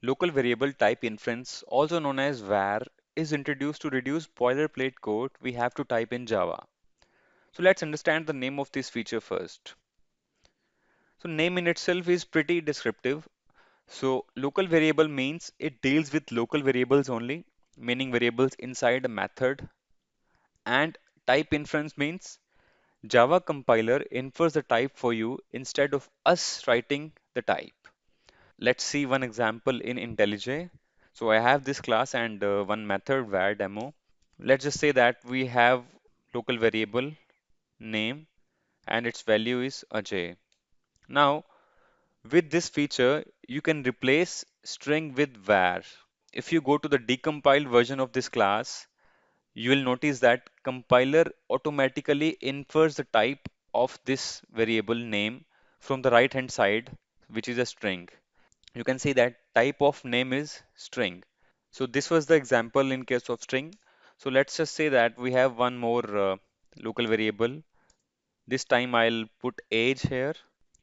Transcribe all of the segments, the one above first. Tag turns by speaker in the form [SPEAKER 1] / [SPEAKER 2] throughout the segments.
[SPEAKER 1] Local variable type inference, also known as var, is introduced to reduce boilerplate code we have to type in Java. So let's understand the name of this feature first. So name in itself is pretty descriptive. So local variable means it deals with local variables only, meaning variables inside a method. And type inference means Java compiler infers the type for you instead of us writing the type. Let's see one example in IntelliJ. So I have this class and one method var demo. Let's just say that we have local variable name and its value is Ajay. Now, with this feature, you can replace string with var. If you go to the decompiled version of this class, you will notice that compiler automatically infers the type of this variable name from the right hand side, which is a string. You can see that type of name is string. So this was the example in case of string. So let's just say that we have one more local variable. This time I'll put age here.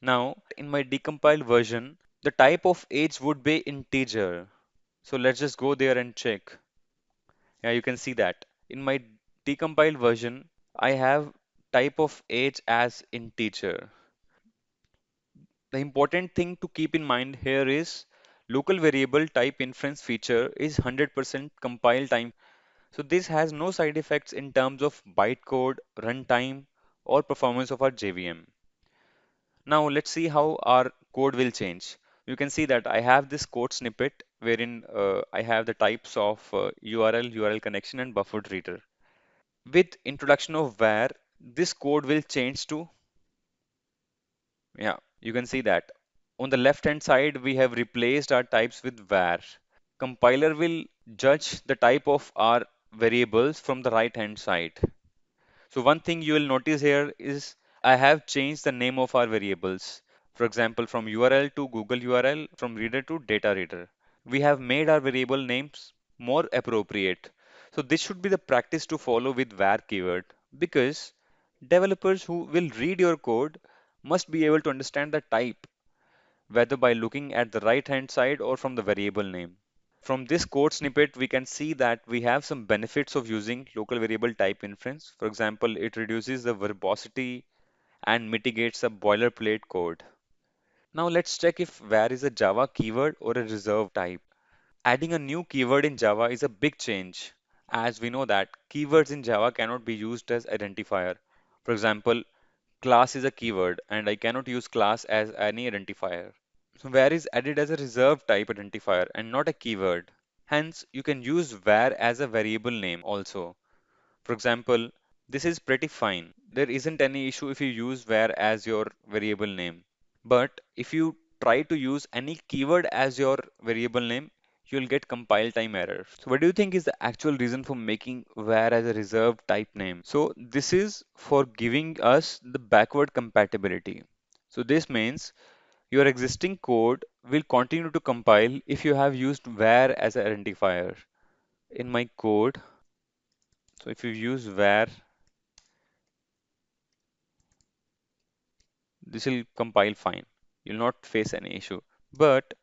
[SPEAKER 1] Now in my decompiled version, the type of age would be integer. So let's just go there and check. Yeah, you can see that. In my decompiled version, I have type of age as integer. The important thing to keep in mind here is local variable type inference feature is 100% compile time. So this has no side effects in terms of bytecode, runtime, or performance of our JVM. Now let's see how our code will change. You can see that I have this code snippet wherein I have the types of URL, URL connection, and buffered reader. With introduction of var, this code will change to, yeah, you can see that. On the left hand side, we have replaced our types with var. Compiler will judge the type of our variables from the right hand side. So one thing you will notice here is I have changed the name of our variables. For example, from URL to Google URL, from reader to data reader. We have made our variable names more appropriate. So this should be the practice to follow with var keyword because developers who will read your code must be able to understand the type, whether by looking at the right hand side or from the variable name. From this code snippet, we can see that we have some benefits of using local variable type inference. For example, it reduces the verbosity and mitigates the boilerplate code. Now let's check if var is a Java keyword or a reserved type. Adding a new keyword in Java is a big change, as we know that keywords in Java cannot be used as identifier. For example, class is a keyword and I cannot use class as any identifier. So var is added as a reserved type identifier and not a keyword. Hence, you can use var as a variable name also. For example, this is pretty fine. There isn't any issue if you use var as your variable name. But if you try to use any keyword as your variable name, you'll get compile time error. So what do you think is the actual reason for making var as a reserved type name? So this is for giving us the backward compatibility. So this means your existing code will continue to compile if you have used var as an identifier. In my code, so if you use var, this will compile fine. You'll not face any issue. But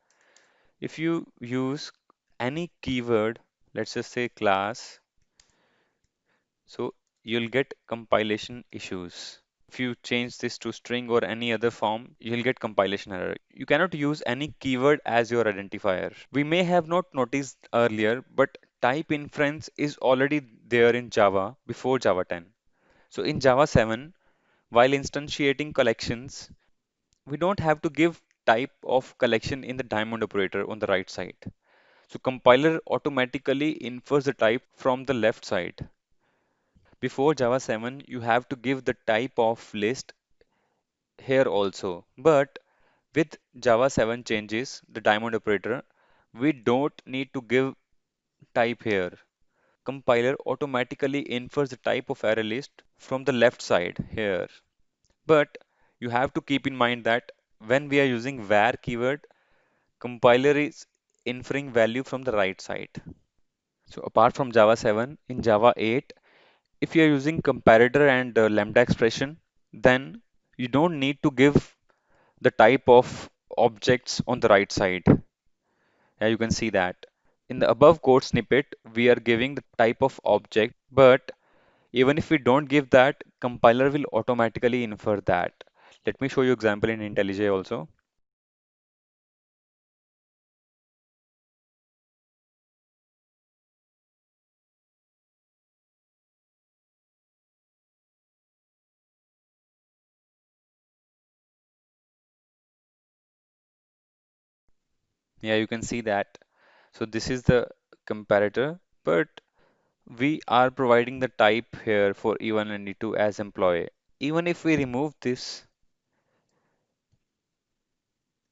[SPEAKER 1] if you use any keyword, let's just say class, so you'll get compilation issues. If you change this to string or any other form, you'll get compilation error. You cannot use any keyword as your identifier. We may have not noticed earlier, but type inference is already there in Java before Java 10. So in Java 7, while instantiating collections, we don't have to give type of collection in the diamond operator on the right side. So compiler automatically infers the type from the left side. Before Java 7, you have to give the type of list here also. But with Java 7 changes, the diamond operator, we don't need to give type here. Compiler automatically infers the type of array list from the left side here. But you have to keep in mind that when we are using var keyword, compiler is inferring value from the right side. So apart from Java 7, in Java 8, if you are using comparator and lambda expression, then you don't need to give the type of objects on the right side. Yeah, you can see that. In the above code snippet, we are giving the type of object, but even if we don't give that, compiler will automatically infer that. Let me show you example in IntelliJ also. Yeah, you can see that. So this is the comparator, but we are providing the type here for E1 and E2 as employee. Even if we remove this,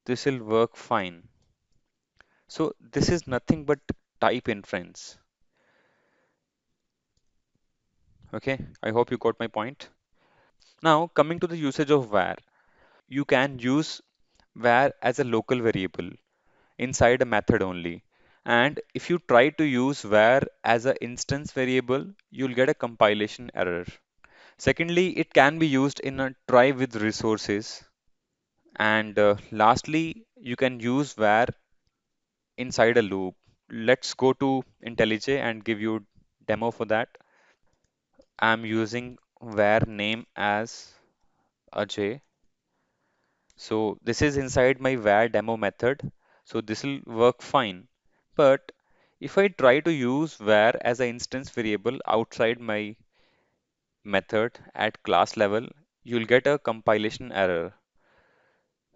[SPEAKER 1] this will work fine. So this is nothing but type inference. Okay, I hope you got my point. Now coming to the usage of var, you can use var as a local variable inside a method only. And if you try to use var as an instance variable, you'll get a compilation error. Secondly, it can be used in a try with resources. And lastly, you can use var inside a loop. Let's go to IntelliJ and give you demo for that. I'm using var name as Ajay. So this is inside my var demo method. So this will work fine. But if I try to use var as an instance variable outside my method at class level, you'll get a compilation error.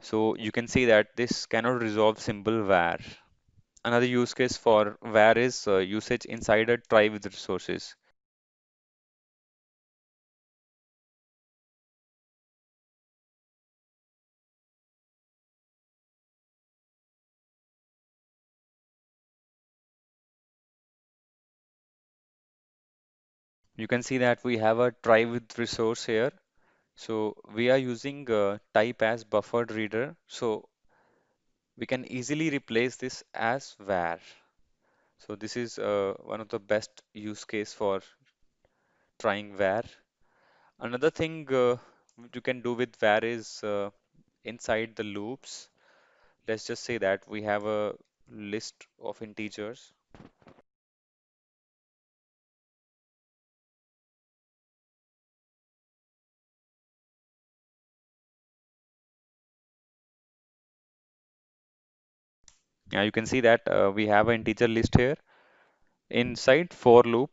[SPEAKER 1] So you can see that this cannot resolve symbol var. Another use case for var is usage inside a try with resources. You can see that we have a try with resource here. So we are using type as buffered reader. So we can easily replace this as var. So this is one of the best use case for trying var. Another thing you can do with var is inside the loops. Let's just say that we have a list of integers. Yeah, you can see that we have an integer list here. Inside for loop,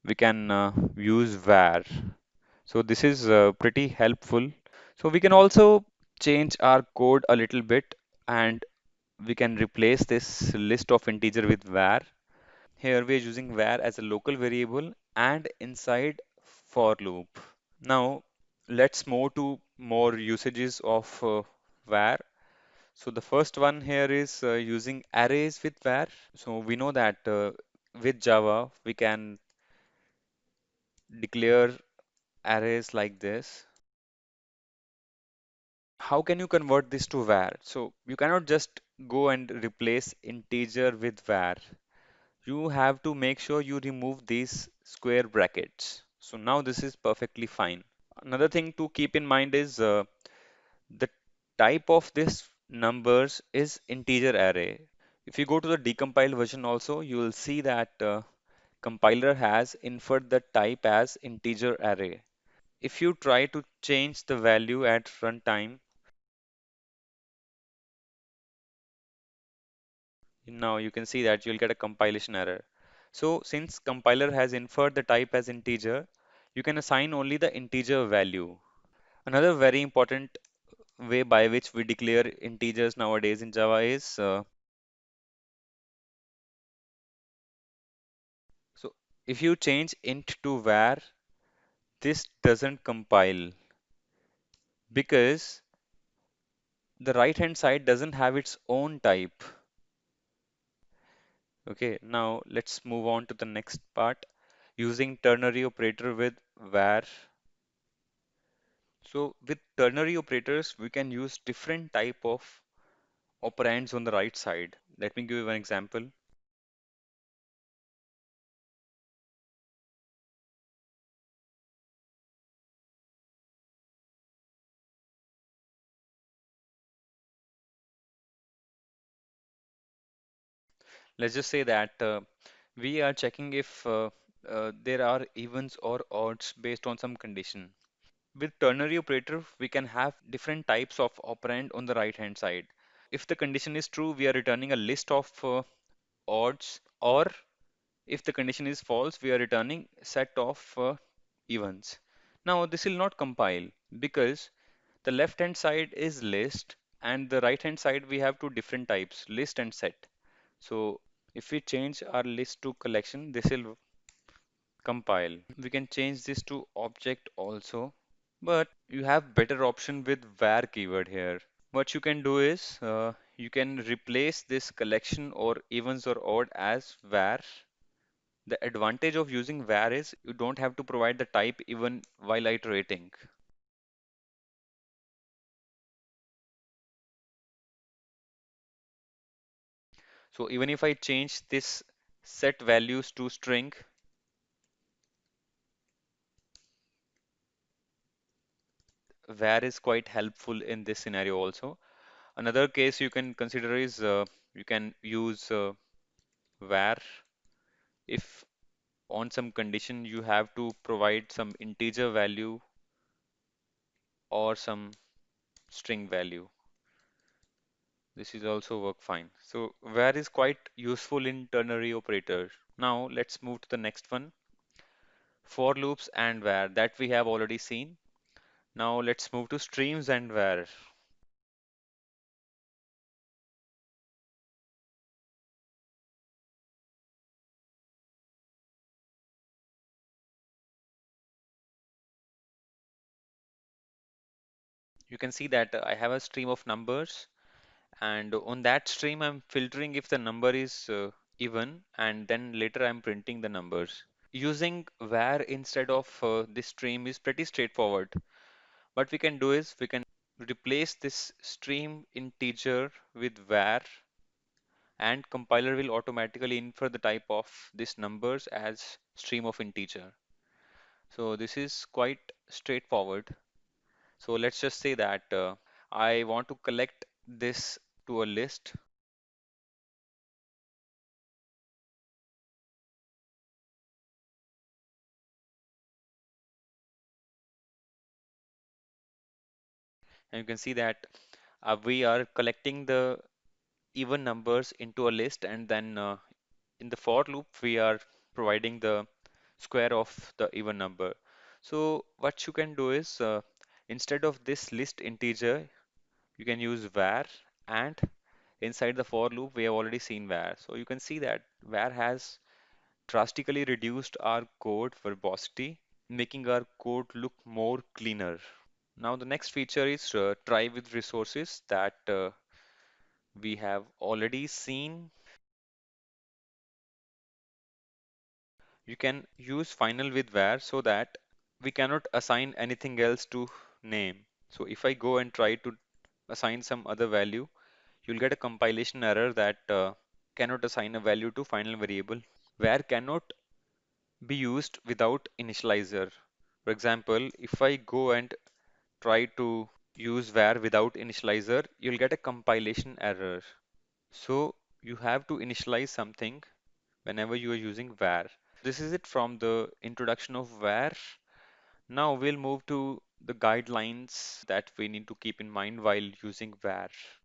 [SPEAKER 1] we can use var. So this is pretty helpful. So we can also change our code a little bit and we can replace this list of integer with var. Here we are using var as a local variable and inside for loop. Now let's move to more usages of var. So the first one here is using arrays with var. So we know that with Java we can declare arrays like this. How can you convert this to var? So you cannot just go and replace integer with var. You have to make sure you remove these square brackets. So now this is perfectly fine. Another thing to keep in mind is the type of this numbers is integer array. If you go to the decompiled version also, you will see that compiler has inferred the type as integer array. If you try to change the value at runtime, now you can see that you'll get a compilation error. So since compiler has inferred the type as integer, you can assign only the integer value. Another very important way by which we declare integers nowadays in Java is so if you change int to var, this doesn't compile because the right hand side doesn't have its own type. Okay, now let's move on to the next part using ternary operator with var. So with ternary operators, we can use different type of operands on the right side. Let me give you an example. Let's just say that we are checking if there are evens or odds based on some condition. With ternary operator, we can have different types of operand on the right hand side. If the condition is true, we are returning a list of odds, or if the condition is false, we are returning set of evens. Now, this will not compile because the left hand side is list and the right hand side we have two different types, list and set. So if we change our list to collection, this will compile. We can change this to object also, but you have better option with var keyword here. What you can do is you can replace this collection or evens or odd as var. The advantage of using var is you don't have to provide the type even while iterating. So even if I change this set values to string, var is quite helpful in this scenario also. Another case you can consider is you can use var if on some condition you have to provide some integer value or some string value. This is also work fine. So var is quite useful in ternary operator. Now let's move to the next one. For loops and var that we have already seen. Now let's move to streams and var. You can see that I have a stream of numbers, and on that stream I'm filtering if the number is even, and then later I'm printing the numbers. Using var instead of this stream is pretty straightforward. What we can do is we can replace this stream integer with var, and compiler will automatically infer the type of this numbers as stream of integer. So this is quite straightforward. So let's just say that I want to collect this to a list. And you can see that we are collecting the even numbers into a list, and then in the for loop we are providing the square of the even number. So what you can do is instead of this list integer, you can use var, and inside the for loop we have already seen var. So you can see that var has drastically reduced our code verbosity, making our code look more cleaner. Now the next feature is try with resources that we have already seen. You can use final with var so that we cannot assign anything else to name. So if I go and try to assign some other value, you'll get a compilation error that cannot assign a value to final variable. Var cannot be used without initializer. For example, if I go and try to use var without initializer, you'll get a compilation error. So you have to initialize something whenever you are using var. This is it from the introduction of var. Now we'll move to the guidelines that we need to keep in mind while using var.